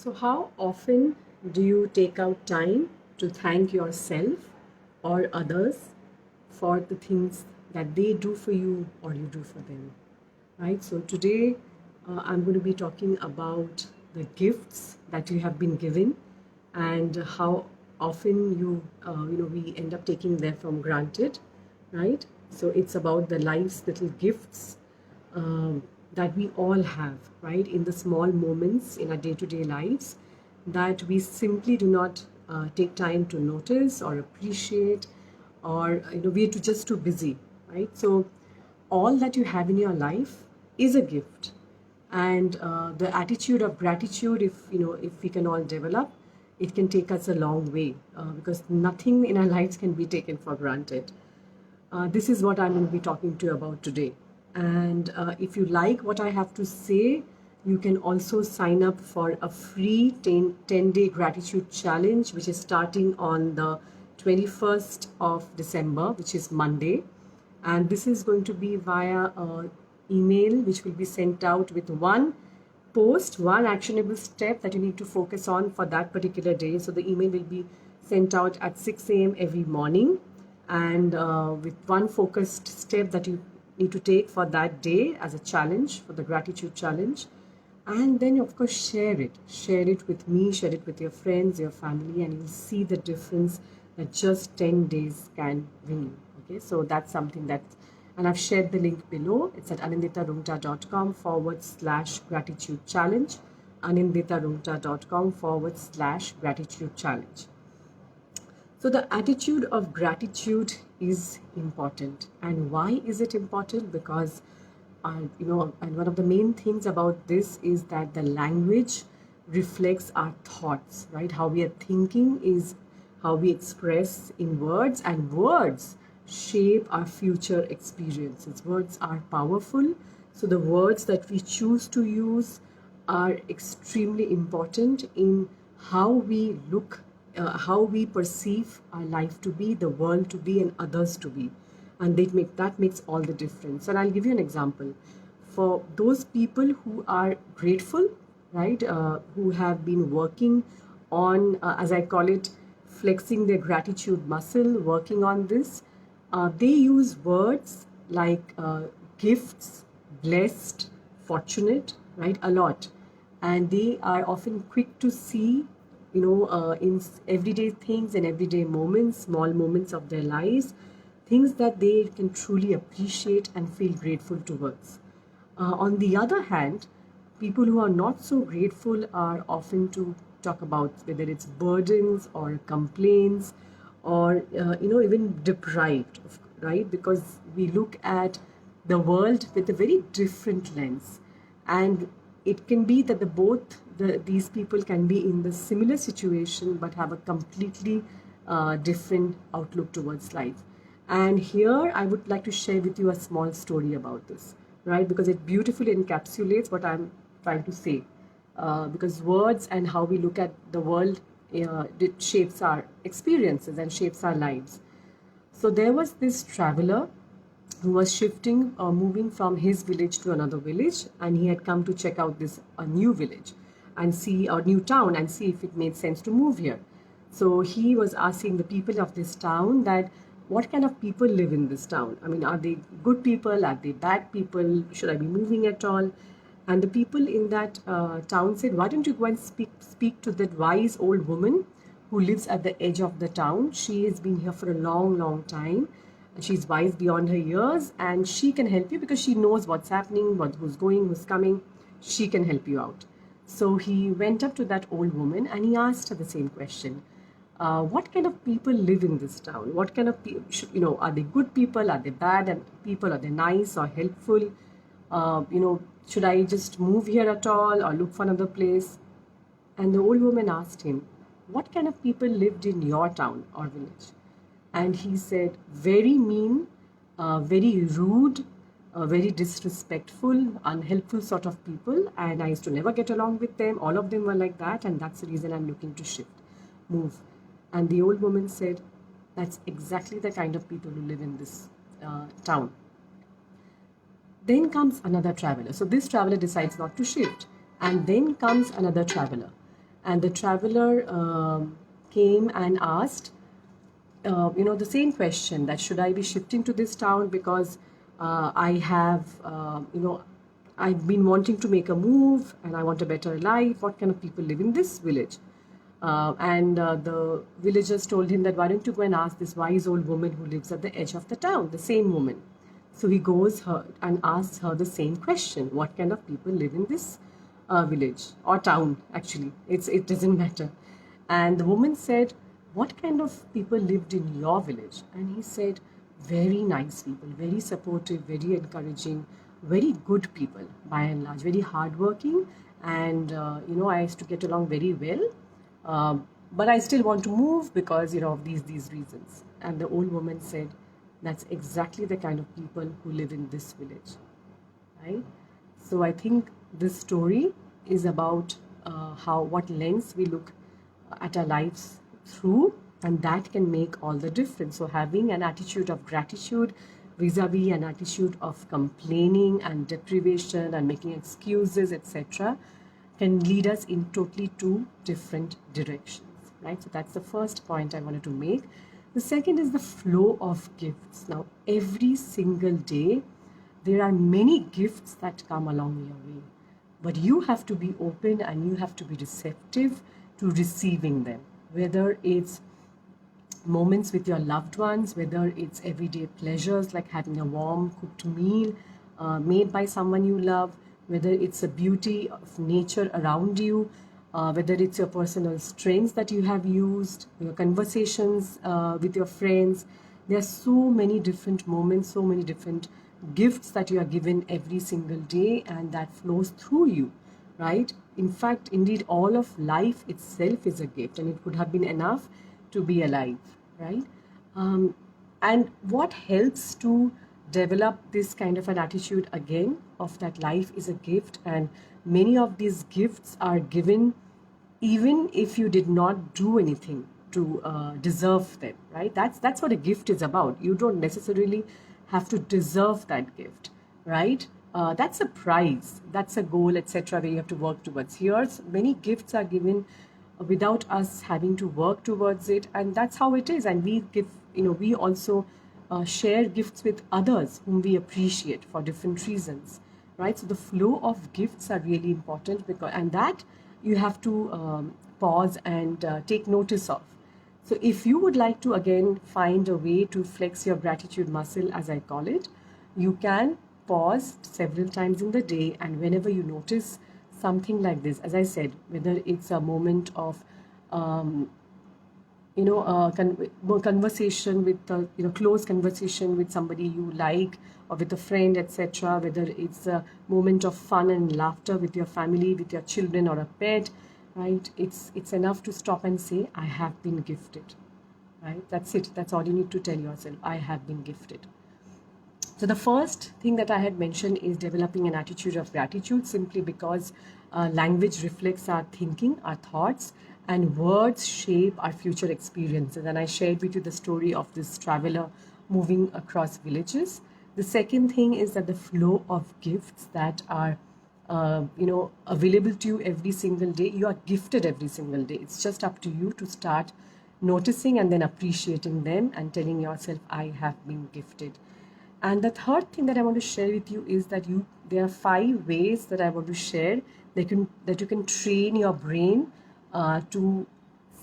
So, how often do you take out time to thank yourself or others for the things that they do for you or you do for them? Right? So, today I'm going to be talking about the gifts that you have been given and how often we end up taking them from granted, right? So, it's about the life's little gifts um, that we all have, right, in the small moments in our day to day lives that we simply do not take time to notice or appreciate, or we're just too busy, right? So, all that you have in your life is a gift, and the attitude of gratitude, if we can all develop, it can take us a long way because nothing in our lives can be taken for granted. This is what I'm going to be talking to you about today. And if you like what I have to say, you can also sign up for a free 10-day gratitude challenge, which is starting on the 21st of December, which is Monday. And this is going to be via email, which will be sent out with one post, one actionable step that you need to focus on for that particular day. So the email will be sent out at 6 a.m. every morning, and with one focused step that you need to take for that day as a challenge, for the gratitude challenge. And then, of course, share it with me, share it with your friends, your family, and you'll see the difference that just 10 days can bring you. Okay, so that's something that, and I've shared the link below. It's at ananditarungta.com/gratitude challenge, ananditarungta.com/gratitude challenge. So the attitude of gratitude is important. And why is it important? Because, and one of the main things about this is that the language reflects our thoughts, right? How we are thinking is how we express in words, and words shape our future experiences. Words are powerful. So the words that we choose to use are extremely important in how we look, how we perceive our life to be, the world to be, and others to be. And that makes all the difference. And I'll give you an example. For those people who are grateful, right, who have been working on, as I call it, flexing their gratitude muscle, working on this, they use words like gifts, blessed, fortunate, right, a lot. And they are often quick to see, in everyday things and everyday moments, small moments of their lives, things that they can truly appreciate and feel grateful towards. On the other hand, people who are not so grateful are often to talk about whether it's burdens or complaints, or even deprived, right? Because we look at the world with a very different lens, and it can be that these people can be in the similar situation but have a completely different outlook towards life. And here I would like to share with you a small story about this, right? Because it beautifully encapsulates what I'm trying to say. Because words and how we look at the world, it shapes our experiences and shapes our lives. So there was this traveler who was moving from his village to another village, and he had come to check out this new village and see a new town and see if it made sense to move here. So he was asking the people of this town that what kind of people live in this town. I mean, are they good people? Are they bad people? Should I be moving at all? And the people in that town said, why don't you go and speak to that wise old woman who lives at the edge of the town. She has been here for a long, long time. She's wise beyond her years, and she can help you because she knows what's happening, who's going, who's coming. She can help you out. So he went up to that old woman and he asked her the same question. What kind of people live in this town? What kind of people, are they good people? Are they bad people? Are they nice or helpful? Should I just move here at all or look for another place? And the old woman asked him, what kind of people lived in your town or village? And he said, very mean, very rude, very disrespectful, unhelpful sort of people. And I used to never get along with them. All of them were like that. And that's the reason I'm looking to move. And the old woman said, that's exactly the kind of people who live in this town. Then comes another traveler. So this traveler decides not to shift. And then comes another traveler. and the traveler came and asked, the same question, that should I be shifting to this town because I have, I've been wanting to make a move and I want a better life. What kind of people live in this village? And the villagers told him that, why don't you go and ask this wise old woman who lives at the edge of the town, the same woman. So he goes and asks her the same question: what kind of people live in this village or town? Actually, it doesn't matter. And the woman said, what kind of people lived in your village? And he said, very nice people, very supportive, very encouraging, very good people by and large, very hardworking, and I used to get along very well. But I still want to move because of these reasons. And the old woman said, that's exactly the kind of people who live in this village, right? So I think this story is about what lens we look at our lives through, and that can make all the difference. So having an attitude of gratitude vis-a-vis an attitude of complaining and deprivation and making excuses, etc., can lead us in totally two different directions, right? So that's the first point I wanted to make. The second is the flow of gifts. Now, every single day, there are many gifts that come along your way, but you have to be open and you have to be receptive to receiving them, whether it's moments with your loved ones, whether it's everyday pleasures like having a warm cooked meal made by someone you love, whether it's the beauty of nature around you, whether it's your personal strengths that you have used, your conversations with your friends. There are so many different moments, so many different gifts that you are given every single day, and that flows through you, right? In fact, indeed, all of life itself is a gift, and it could have been enough to be alive, right? And what helps to develop this kind of an attitude again of that life is a gift, and many of these gifts are given even if you did not do anything to deserve them, right? That's what a gift is about. You don't necessarily have to deserve that gift, right? That's a prize, that's a goal, etc., where you have to work towards. Here, many gifts are given without us having to work towards it, and that's how it is. And we give, we also share gifts with others whom we appreciate for different reasons, right? So the flow of gifts are really important, and that you have to pause and take notice of. So if you would like to again find a way to flex your gratitude muscle, as I call it, you can pause several times in the day, and whenever you notice something like this, as I said, whether it's a moment of conversation with close conversation with somebody you like, or with a friend, etc., whether it's a moment of fun and laughter with your family, with your children or a pet, right? It's enough to stop and say, I have been gifted, right? That's it. That's all you need to tell yourself. I have been gifted. So the first thing that I had mentioned is developing an attitude of gratitude, simply because language reflects our thinking, our thoughts, and words shape our future experiences. And I shared with you the story of this traveler moving across villages. The second thing is that the flow of gifts that are available to you every single day, you are gifted every single day. It's just up to you to start noticing and then appreciating them and telling yourself, I have been gifted. And the third thing that I want to share with you is that there are 5 ways that I want to share that you can train your brain to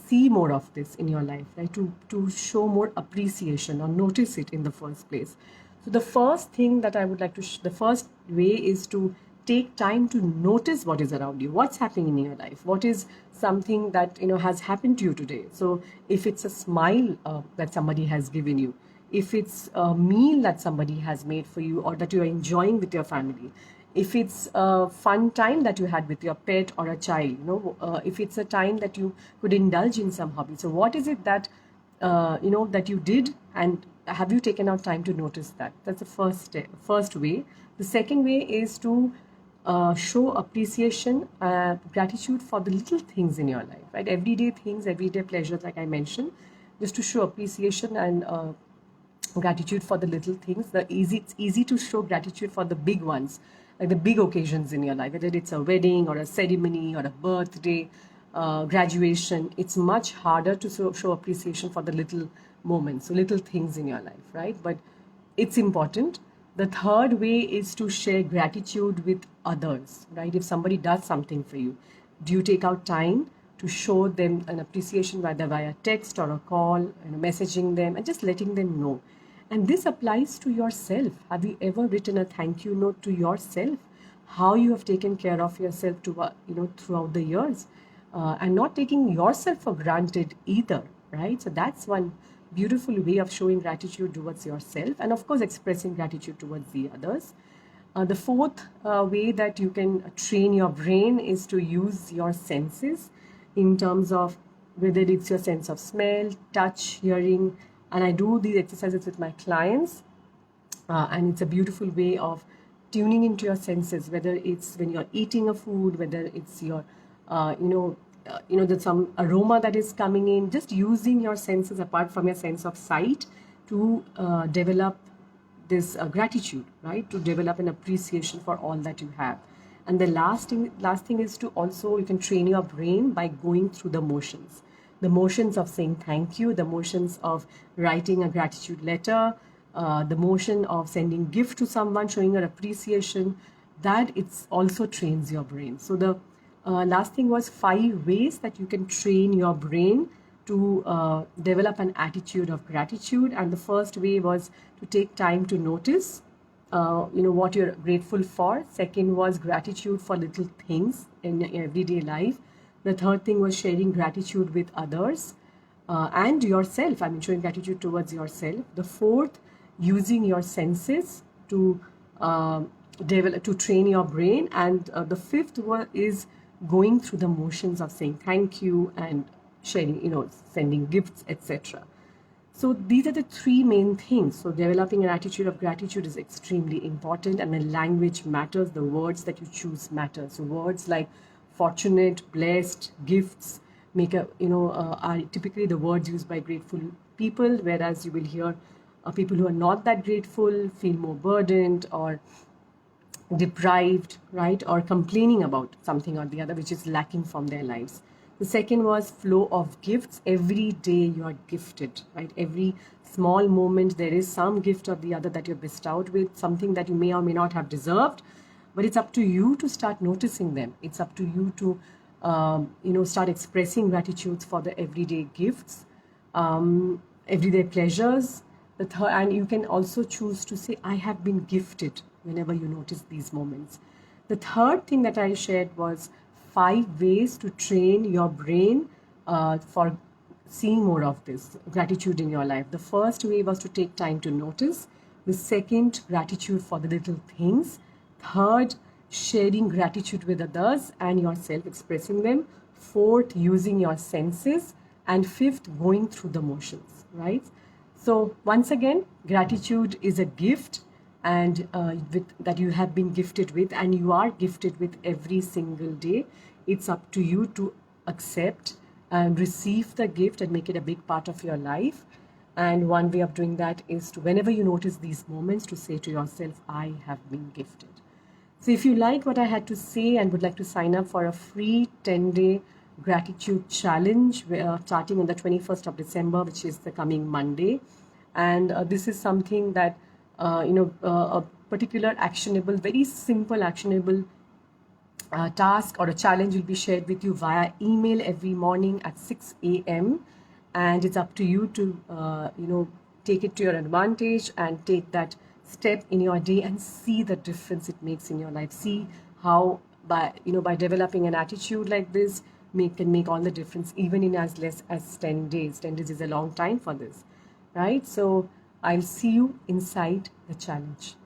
see more of this in your life, right? To show more appreciation or notice it in the first place. So the first thing that I would like to, the first way is to take time to notice what is around you, what's happening in your life, what is something that has happened to you today. So if it's a smile that somebody has given you, if it's a meal that somebody has made for you or that you are enjoying with your family, if it's a fun time that you had with your pet or a child, if it's a time that you could indulge in some hobby. So what is it that that you did, and have you taken out time to notice that? That's the first way. The second way is to show appreciation, gratitude for the little things in your life, right? Everyday things, everyday pleasures, like I mentioned, just to show appreciation and gratitude for the little things. It's easy to show gratitude for the big ones, like the big occasions in your life, whether it's a wedding or a ceremony or a birthday, graduation, it's much harder to show appreciation for the little moments, so little things in your life, right? But it's important. The third way is to share gratitude with others, right? If somebody does something for you, do you take out time to show them an appreciation, whether via text or a call, messaging them and just letting them know? And this applies to yourself. Have you ever written a thank you note to yourself? How you have taken care of yourself throughout the years, and not taking yourself for granted either, right? So that's one beautiful way of showing gratitude towards yourself, and of course expressing gratitude towards the others. The fourth way that you can train your brain is to use your senses, in terms of whether it's your sense of smell, touch, hearing. And I do these exercises with my clients, and it's a beautiful way of tuning into your senses, whether it's when you're eating a food, whether it's your there's some aroma that is coming in, just using your senses apart from your sense of sight to develop this gratitude, right? To develop an appreciation for all that you have. And the last thing is to also, you can train your brain by going through the motions of saying thank you, the motions of writing a gratitude letter, the motion of sending gift to someone, showing your appreciation. That it's also trains your brain. So the last thing was 5 ways that you can train your brain to develop an attitude of gratitude. And the first way was to take time to notice what you're grateful for. Second was gratitude for little things in everyday life. The third thing was sharing gratitude with others and yourself. I mean, showing gratitude towards yourself. The fourth, using your senses to train your brain. And the fifth one is going through the motions of saying thank you and sharing, sending gifts, etc. So these are the 3 main things. So developing an attitude of gratitude is extremely important, and the language matters. The words that you choose matter. So words like fortunate, blessed, gifts are typically the words used by grateful people, whereas you will hear people who are not that grateful feel more burdened or deprived, right? Or complaining about something or the other which is lacking from their lives. The second was flow of gifts. Every day you are gifted, right? Every small moment there is some gift or the other that you're bestowed with, something that you may or may not have deserved, but it's up to you to start noticing them. It's up to you to start expressing gratitudes for the everyday gifts, everyday pleasures. And you can also choose to say, I have been gifted, whenever you notice these moments. The third thing that I shared was 5 ways to train your brain for seeing more of this gratitude in your life. The first way was to take time to notice. The second, gratitude for the little things. Third, sharing gratitude with others and yourself, expressing them. Fourth, using your senses. And fifth, going through the motions, right? So once again, gratitude is a gift, and that you have been gifted with, and you are gifted with every single day. It's up to you to accept and receive the gift and make it a big part of your life. And one way of doing that is to, whenever you notice these moments, to say to yourself, I have been gifted. So if you like what I had to say and would like to sign up for a free 10-day gratitude challenge starting on the 21st of December, which is the coming Monday. And this is something that a particular actionable, very simple actionable task or a challenge will be shared with you via email every morning at 6 a.m. And it's up to you to take it to your advantage and take that step in your day and see the difference it makes in your life. See how by developing an attitude like this can make all the difference, even in as less as 10 days. 10 days is a long time for this, right? So I'll see you inside the challenge.